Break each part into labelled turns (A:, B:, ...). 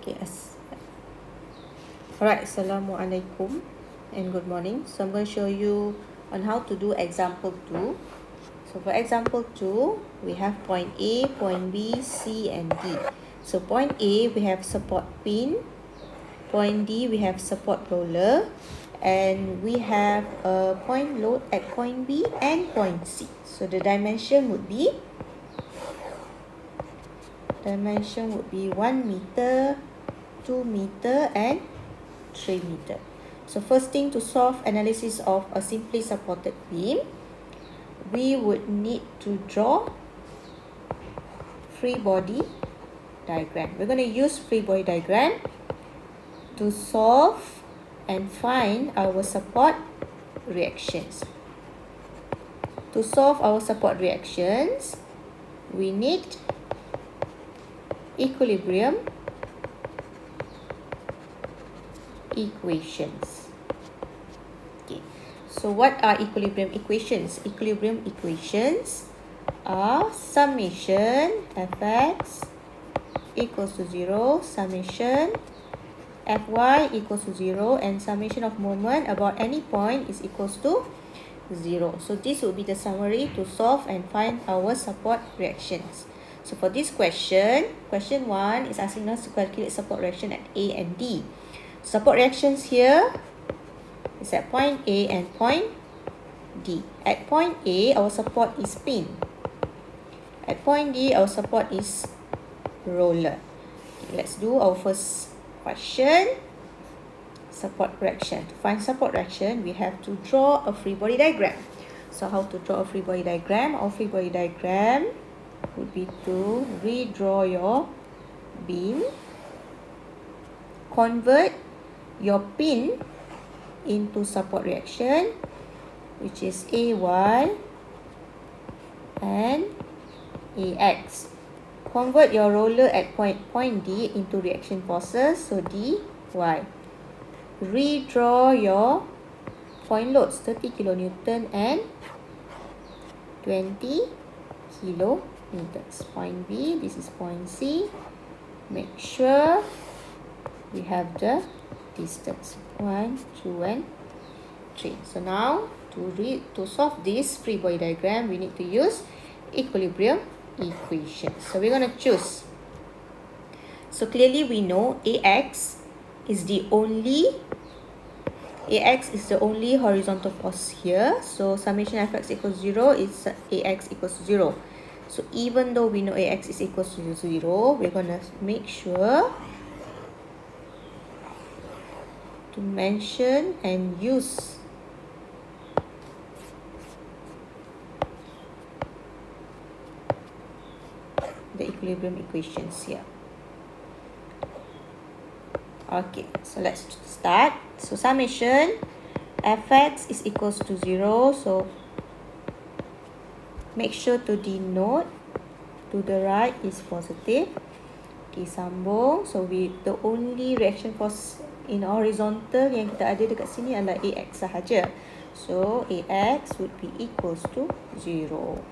A: Okay. Alright, Assalamualaikum and good morning. So I'm going to show you on how to do example 2. So for example 2, we have point A, point B, C and D. So point A, we have support pin. Point D, we have support roller. And we have a point load at point B and point C. So the dimension would be 1 meter, 2 meter and 3 meter. So first thing, to solve analysis of a simply supported beam, we would need to draw free body diagram. We're going to use free body diagram to solve and find our support reactions. To solve our support reactions, we need equilibrium equations. Okay, so what are equilibrium equations? Equilibrium equations are summation fx equals to 0, summation fy equals to 0, and summation of moment about any point is equals to 0. So this will be the summary to solve and find our support reactions. So for this question 1 is asking us to calculate support reaction at A and D. Support reactions here is at point A and point D. At point A, our support is pin. At point D, our support is roller. Okay, let's do our first question. Support reaction. To find support reaction, we have to draw a free body diagram. So how to draw a free body diagram? Our free body diagram would be to redraw your beam, convert your pin into support reaction, which is AY and AX. Convert your roller at point D into reaction forces, so DY. Redraw your point loads, 30 kilonewton and 20 kilonewtons. Point B, this is point C. Make sure we have the distance 1, 2 and 3. So now to solve this free body diagram, we need to use equilibrium equation. So we're going to choose. So clearly we know AX is the only horizontal force here. So summation fx equals 0 is AX equals to 0. So even though we know AX is equals to 0, we're going to make sure to mention and use the equilibrium equations here. Okay, so let's start. So summation fx is equals to 0. So make sure to denote to the right is positive. Okay, sambung. So the only reaction force in horizontal yang kita ada dekat sini adalah AX sahaja. So AX would be equals to 0.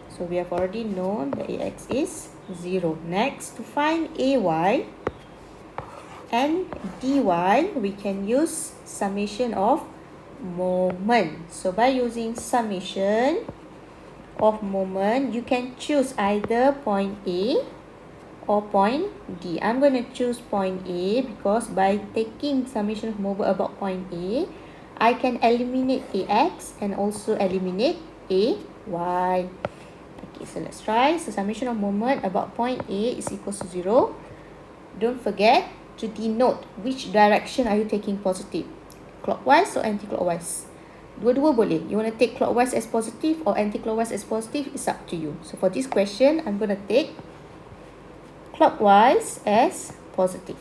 A: So we have already known that AX is 0. Next, to find AY and DY, we can use summation of moment. So by using summation of moment, you can choose either point A or point D. I'm going to choose point A because by taking summation of moment about point A, I can eliminate AX and also eliminate AY. Okay, so let's try. So summation of moment about point A is equals to 0. Don't forget to denote which direction are you taking positive. Clockwise or anti-clockwise? Dua-dua boleh. You want to take clockwise as positive or anti-clockwise as positive, it's up to you. So for this question, I'm going to take clockwise as positive.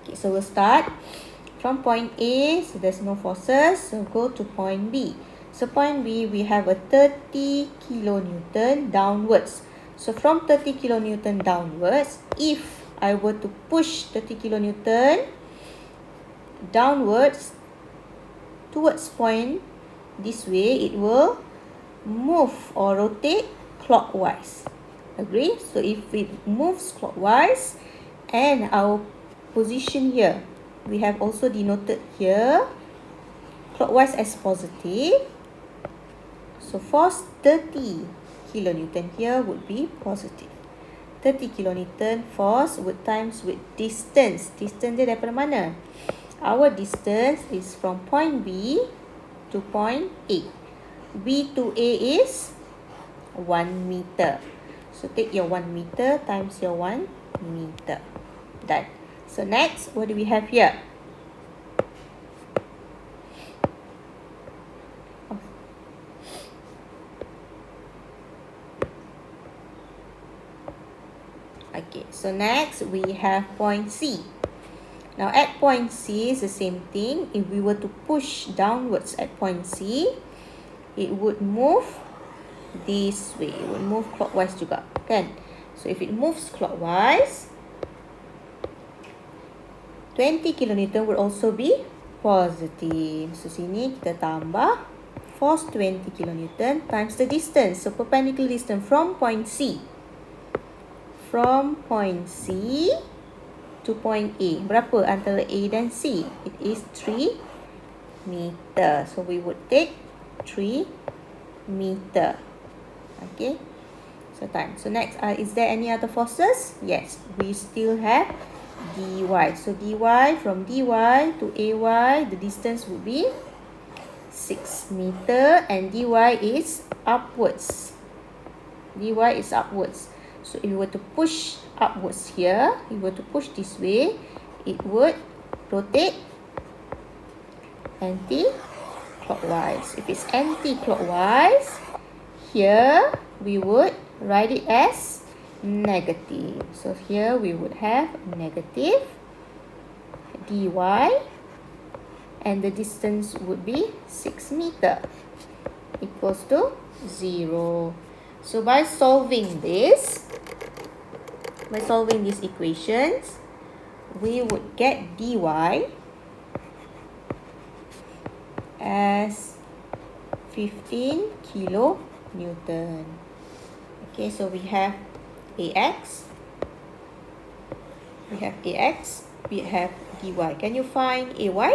A: Okay, so we'll start from point A. So there's no forces, so go to point B. So point B, we have a 30 kilonewton downwards. So from 30 kilonewton downwards, if I were to push 30 kilonewton downwards towards point this way, it will move or rotate clockwise. Agree? So if it moves clockwise, And our position here, we have also denoted here clockwise as positive. So force 30 kilonewton here would be positive. 30 kilonewton force would times with distance. Distance dia daripada mana? Our distance is from point B to point A. B to A is 1 meter. So take your 1 meter times your 1 meter. Done. So next, what do we have here? Okay, so next we have point C. Now at point C is the same thing. If we were to push downwards at point C, it would move this way. It would move clockwise juga, kan? So if it moves clockwise, 20 kilonewton would also be positive. So sini kita tambah force 20 kilonewton times the distance. So perpendicular distance from point C. From point C to point A. Berapa antara A dan C? It is 3 meter. So we would take 3 meter. Okay. So time. So next, is there any other forces? Yes, we still have dy. So dy, from dy to ay, the distance would be 6 meter and dy is upwards. Dy is upwards. So if you were to push upwards here, if you were to push this way, it would rotate anti-clockwise. If it's anti-clockwise, here we would write it as negative. So here we would have negative dy and the distance would be 6 meter equals to 0. So by solving these equations, we would get dy as 15 kilonewton. Okay, so we have ax, we have dy. Can you find ay?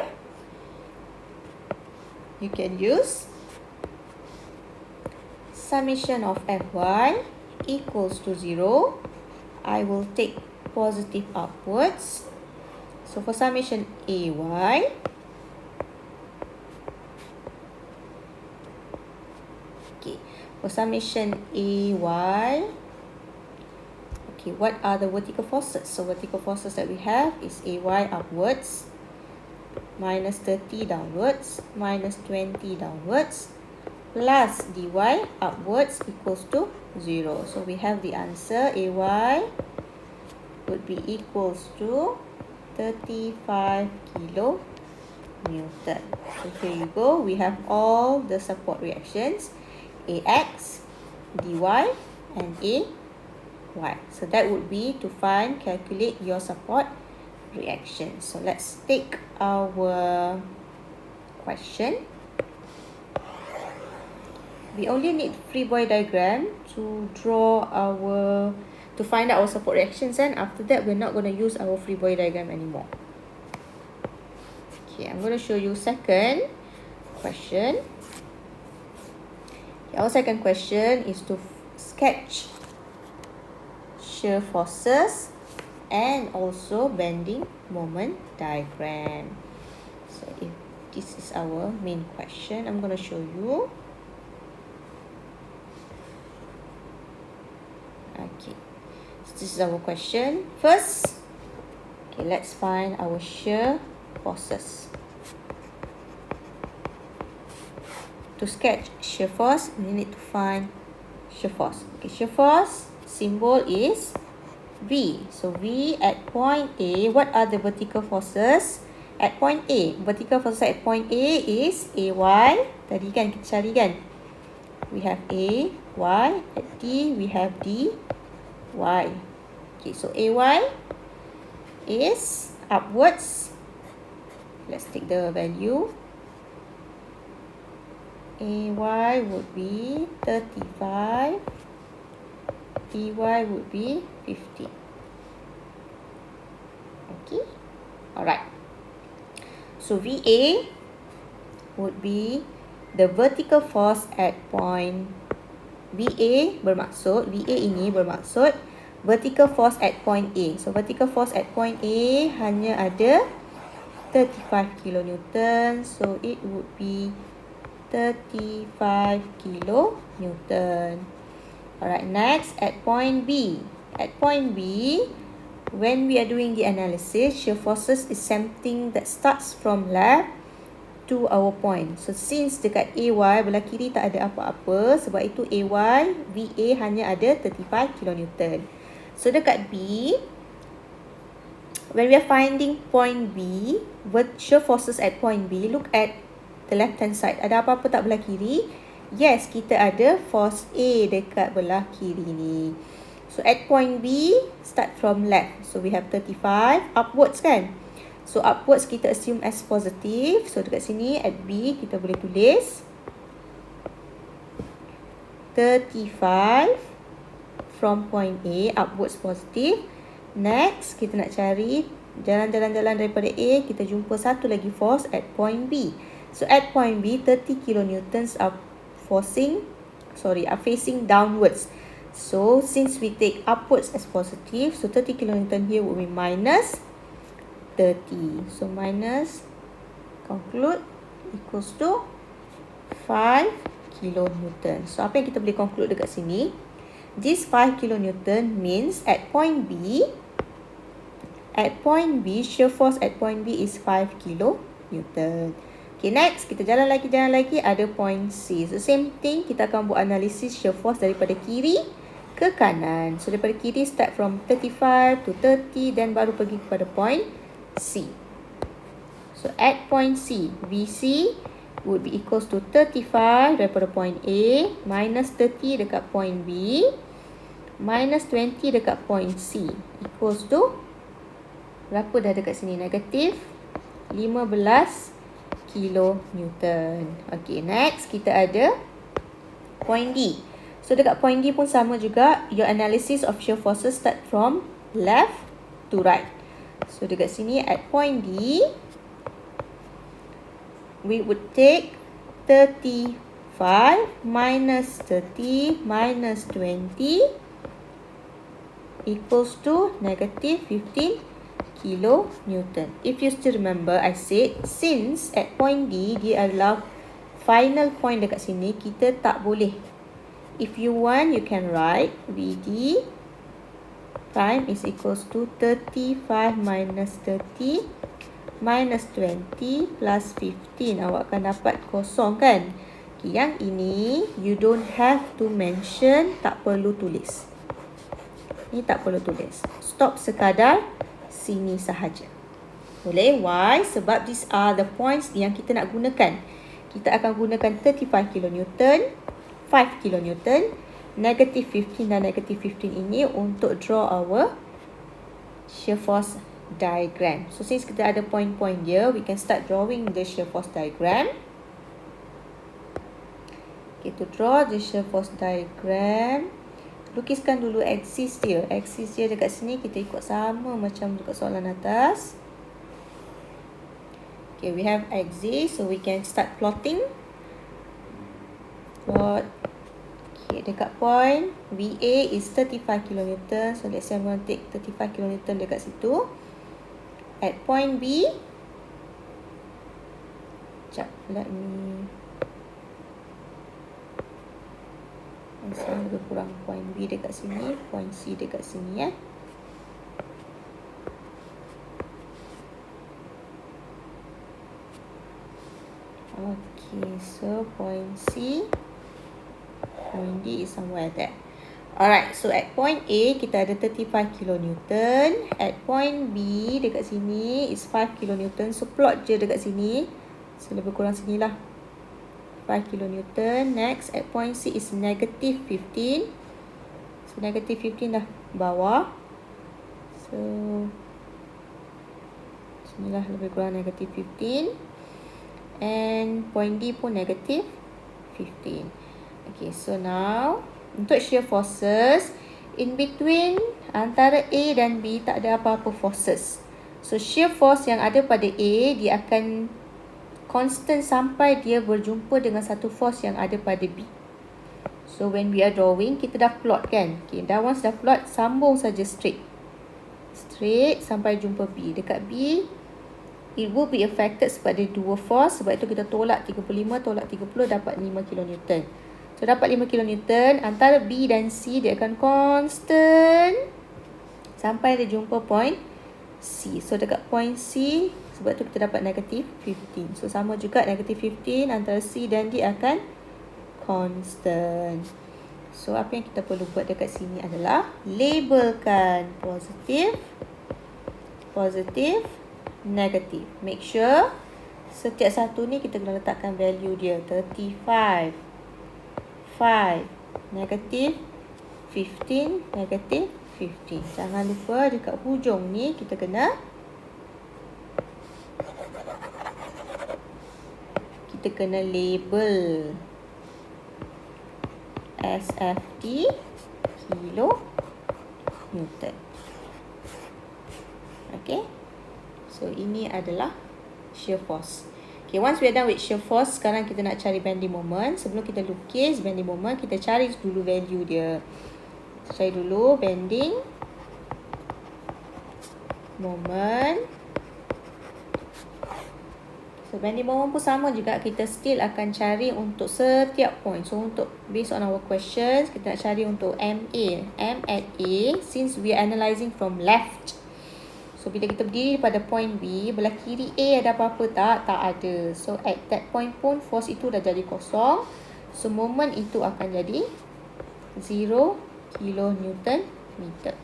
A: You can use summation of fy equals to 0. I will take positive upwards. So for summation ay, okay, for summation ay, okay, what are the vertical forces? So vertical forces that we have is ay upwards, minus 30 downwards, minus 20 downwards, plus dy upwards equals to 0. So we have the answer. Ay would be equals to 35 kilonewton. So here you go. We have all the support reactions, ax, dy, and ay. So that would be to calculate your support reaction. So let's take our question. We only need free body diagram to find out our support reactions, and after that we're not going to use our free body diagram anymore. Okay, I'm going to show you second question. Okay, our second question is to sketch shear forces and also bending moment diagram. So if this is our main question, I'm going to show you. Okay, so this is our question. First, okay, let's find our shear forces. To sketch shear force, we need to find shear force. Okay, shear force symbol is V. So V at point A, what are the vertical forces at point A? Vertical forces at point A is AY. Tadi kan kita cari kan? We have A, Y. At D, we have D, Y. Okay, so AY is upwards. Let's take the value. AY would be 35. DY would be 50. Alright. So VA would be the vertical force at point VA ini bermaksud vertical force at point A. So vertical force at point A hanya ada 35 kilonewton. So it would be 35 kilonewton. Alright, next at point B. At point B, when we are doing the analysis, shear forces is something that starts from left to our point. So since dekat AY belah kiri tak ada apa-apa, sebab itu AY VA hanya ada 35 kilonewton. So dekat B, when we are finding point B, shear forces at point B, look at the left hand side. Ada apa-apa tak belah kiri? Yes, kita ada force A dekat belah kiri ni. So at point B, start from left. So we have 35 upwards kan? So upwards kita assume as positive. So dekat sini at B kita boleh tulis 35 from point A upwards positive. Next kita nak cari jalan-jalan daripada A, kita jumpa satu lagi force at point B. So at point B 30 kilonewtons are facing downwards. So since we take upwards as positive, so 30 kilonewton here will be minus 30. So minus, conclude, equals to 5 kilonewton. So apa yang kita boleh conclude dekat sini? This 5 kilonewton means at point B, shear force at point B is 5 kilonewton. Okay, next kita jalan lagi, ada point C. So same thing, kita akan buat analisis shear force daripada kiri ke kanan. So daripada kiri start from 35 to 30, then baru pergi kepada point C. So at point C, VC would be equals to 35 daripada point A, minus 30 dekat point B, minus 20 dekat point C, equals to berapa dah dekat sini? Negatif 15 kilonewton. Okay, next kita ada point D. So dekat point D pun sama juga, your analysis of shear forces start from left to right. So dekat sini at point D, we would take 35 minus 30 minus 20 equals to negative 15 kilonewton. If you still remember, I said since at point D dia adalah final point dekat sini, kita tak boleh. If you want, you can write VD prime is equals to 35 minus 30 minus 20 plus 15. Awak akan dapat kosong kan? Okay, yang ini you don't have to mention, tak perlu tulis. Ini tak perlu tulis. Stop sekadar sini sahaja. Boleh? Why? Sebab these are the points yang kita nak gunakan. Kita akan gunakan 35 kilonewton, 5 kilonewton, negative 15 dan negative 15 ini untuk draw our shear force diagram. So since kita ada point-point dia, we can start drawing the shear force diagram. Okay, to draw the shear force diagram, lukiskan dulu axis dia. Axis dia dekat sini kita ikut sama macam dekat soalan atas. Okay, we have axis, so we can start plotting. Plot. Okay, dekat point VA is 35 kilonewton. So let's say I'm going to take 35 kilonewton dekat situ. At point B, sekejap, let me lebih kurang point B dekat sini, point C dekat sini ya. Okay, so point C, point D is somewhere there. Alright, so at point A kita ada 35 kilonewton. At point B dekat sini is 5 kilonewton. So plot je dekat sini. So lebih kurang sinilah. 5 kilonewton. Next at point C is negative 15. So negative 15 dah bawah. So sinilah lebih kurang negative 15. And point D pun negative 15. Okay, so now untuk shear forces, in between antara A dan B tak ada apa-apa forces. So shear force yang ada pada A, dia akan constant sampai dia berjumpa dengan satu force yang ada pada B. So when we are drawing, kita dah plot kan. Okay, dah once dah plot, sambung saja straight. Straight sampai jumpa B. Dekat B, it will be affected sebab ada dua force. Sebab itu kita tolak 35, tolak 30, dapat 5 kN. So dapat 5 kN, antara B dan C dia akan constant sampai dia jumpa point C. So dekat point C, sebab tu kita dapat negative 15. So sama juga negative 15 antara C dan D akan constant. So apa yang kita perlu buat dekat sini adalah labelkan positif, positif, negatif. Make sure setiap satu ni kita kena letakkan value dia. 35, 5, negatif 15, negatif 15. Jangan lupa dekat hujung ni kita kena label SFT kilo Newton. Okay. So ini adalah shear force. Okay, once we are done with shear force, sekarang kita nak cari bending moment. Sebelum kita lukis bending moment, kita cari dulu value dia. Cari dulu bending moment. So bending moment pun sama juga, kita still akan cari untuk setiap point. So untuk based on our questions, kita nak cari untuk MA, M at A, since we are analysing from left. So bila kita berdiri pada point B, belah kiri A ada apa-apa tak? Tak ada. So at that point pun force itu dah jadi kosong. So moment itu akan jadi 0 kN meter.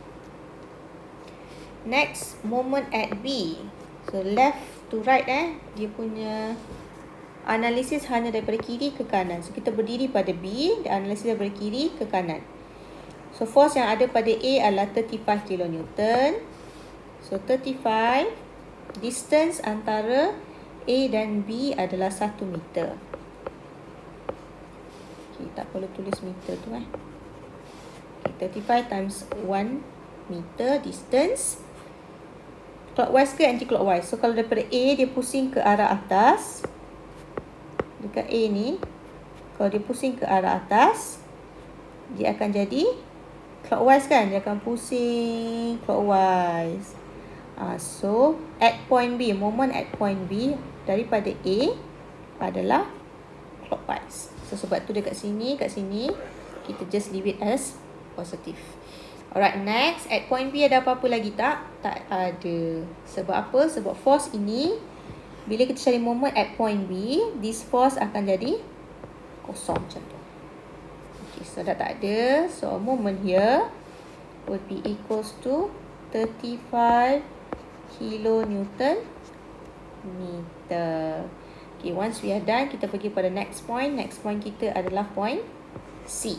A: Next, moment at B. So left to right dia punya analisis hanya daripada kiri ke kanan. So kita berdiri pada B, dia analisis daripada kiri ke kanan. So force yang ada pada A adalah 35 kN. So 35, distance antara A dan B adalah 1 meter. Okay, tak perlu tulis meter tu Okay, 35 times 1 meter distance. Clockwise ke anti-clockwise? So kalau daripada A dia pusing ke arah atas, dekat A ni, kalau dia pusing ke arah atas, dia akan jadi clockwise kan? Dia akan pusing clockwise. So at point B, moment at point B daripada A adalah clockwise. So sebab tu dekat sini, kat sini kita just leave it as positive. Alright, next, at point B ada apa-apa lagi tak? Tak ada. Sebab apa? Sebab force ini, bila kita cari moment at point B, this force akan jadi kosong macam tu. Okay, so dah tak ada. So moment here would be equals to 35 kilonewton meter. Okay, once we are done, kita pergi pada next point. Next point kita adalah point C.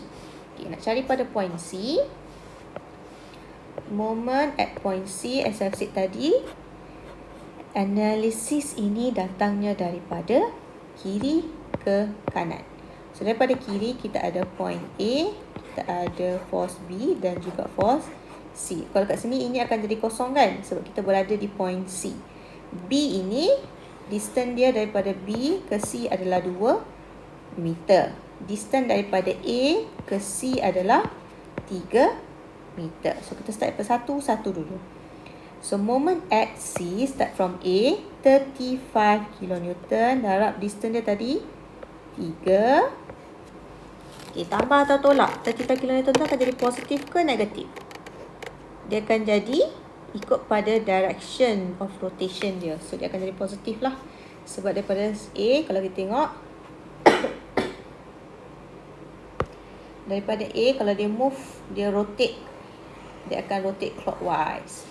A: Okay, nak cari pada point C. Moment at point C, as I've said tadi, analisis ini datangnya daripada kiri ke kanan. So daripada kiri kita ada point A, kita ada force B dan juga force C. Kalau kat sini ini akan jadi kosong kan, sebab kita berada di point C. B ini, distance dia daripada B ke C adalah 2 meter. Distance daripada A ke C adalah 3 meter. So kita start per satu dulu. So moment at C start from A, 35 kN. Darab distance dia tadi 3. Okay, tambah atau tolak? 35 kN tu akan jadi positif ke negatif? Dia akan jadi ikut pada direction of rotation dia. So dia akan jadi positif lah. Sebab daripada A, kalau kita tengok daripada A, kalau dia move, dia rotate, dia akan rotate clockwise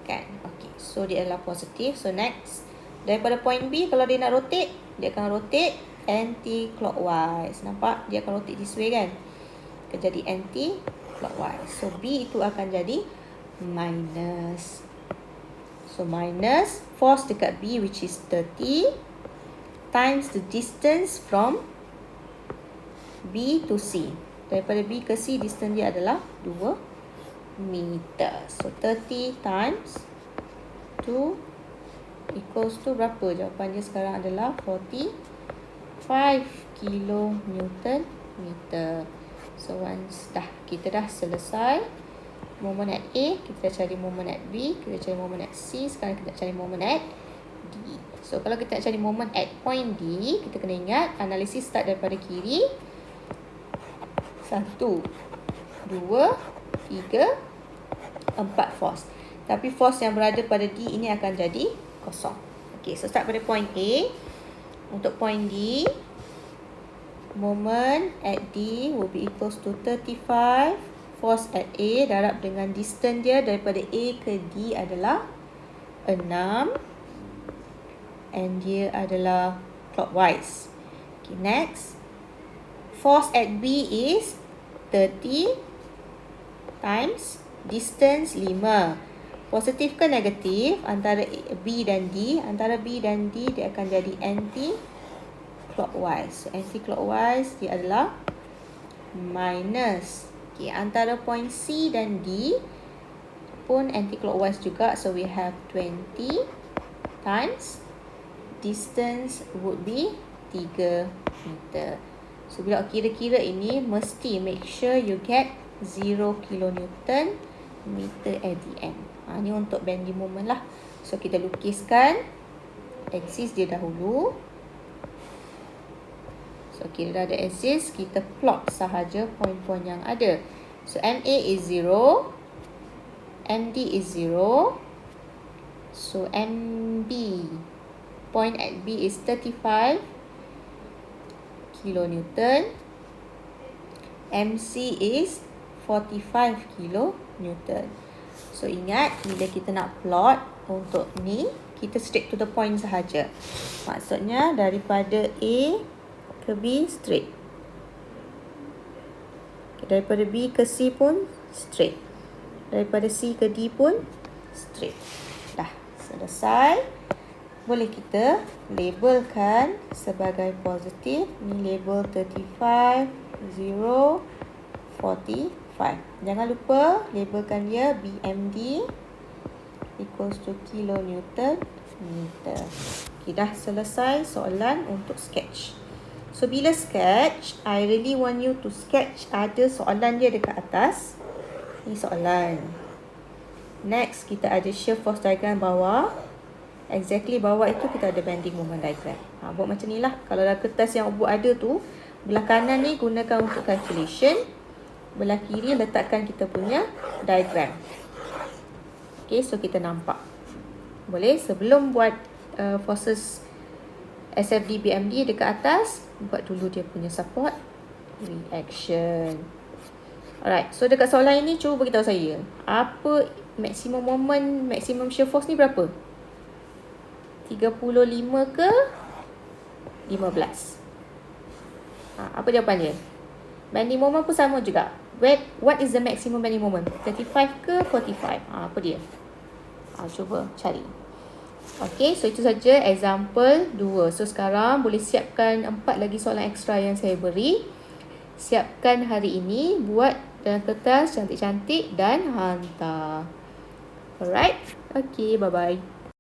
A: kan. Okay, so dia adalah positif. So next, daripada point B, kalau dia nak rotate, dia akan rotate anti-clockwise. Nampak? Dia akan rotate this way kan. Akan jadi anti-clockwise. So B itu akan jadi minus. So minus force dekat B, which is 30, times the distance from B to C. Daripada B ke C, distance dia adalah 2 meter. So 30 times 2 equals to berapa? Jawapannya sekarang adalah 45 kilonewton meter. So once kita dah selesai moment at A, kita cari moment at B, kita cari moment at C, sekarang kita cari moment at D. So kalau kita nak cari moment at point D, kita kena ingat analisis start daripada kiri. 1, 2, 3, 4 force. Tapi force yang berada pada D ini akan jadi kosong. Okay, so start pada point A. Untuk point D, moment at D will be equals to 35. Force at A darab dengan distance dia daripada A ke D adalah 6. And dia adalah clockwise. Okay, next. Force at B is 30 times distance 5. Positif ke negatif antara B dan D? Antara B dan D dia akan jadi anti-clockwise. So, anti-clockwise dia adalah minus. Okay, antara point C dan D pun anti-clockwise juga. So, we have 20 times distance would be 3 meter. So, bila kira-kira ini, mesti make sure you get 0 kilonewton meter at the end. Ini untuk bending moment lah. So, kita lukiskan axis dia dahulu. So, kita dah ada axis, kita plot sahaja poin-poin yang ada. So, MA is 0. MD is 0. So, MB, point at B is 35 kilonewton. MC is 45 kilonewton. So, ingat bila kita nak plot untuk ni, kita straight to the point sahaja. Maksudnya daripada A ke B straight. Daripada B ke C pun straight. Daripada C ke D pun straight. Dah selesai. Boleh kita labelkan sebagai positif. Ni label 35, 0, 45. Jangan lupa labelkan dia BMD equals to kilonewton meter. Okay, dah selesai soalan untuk sketch. So, bila sketch, I really want you to sketch ada soalan dia dekat atas. Ni soalan. Next, kita ada shear force diagram bawah. Exactly bawah itu kita ada bending moment diagram. Buat macam ni lah. Kalau dalam kertas yang buat ada tu, belah kanan ni gunakan untuk calculation. Belah kiri letakkan kita punya diagram. Okay, so kita nampak. Boleh sebelum buat forces SFD BMD dekat atas, buat dulu dia punya support reaction. Alright, so dekat soalan ini cuba beritahu saya, apa maximum moment, maximum shear force ni berapa? 35 ke 15? Apa jawapannya? Bending moment pun sama juga. What is the maximum bending moment? 35 ke 45? Apa dia? Cuba cari. Okay, so itu saja example 2. So sekarang boleh siapkan 4 lagi soalan ekstra yang saya beri. Siapkan hari ini, buat dalam kertas cantik-cantik dan hantar. Alright, okay, bye-bye.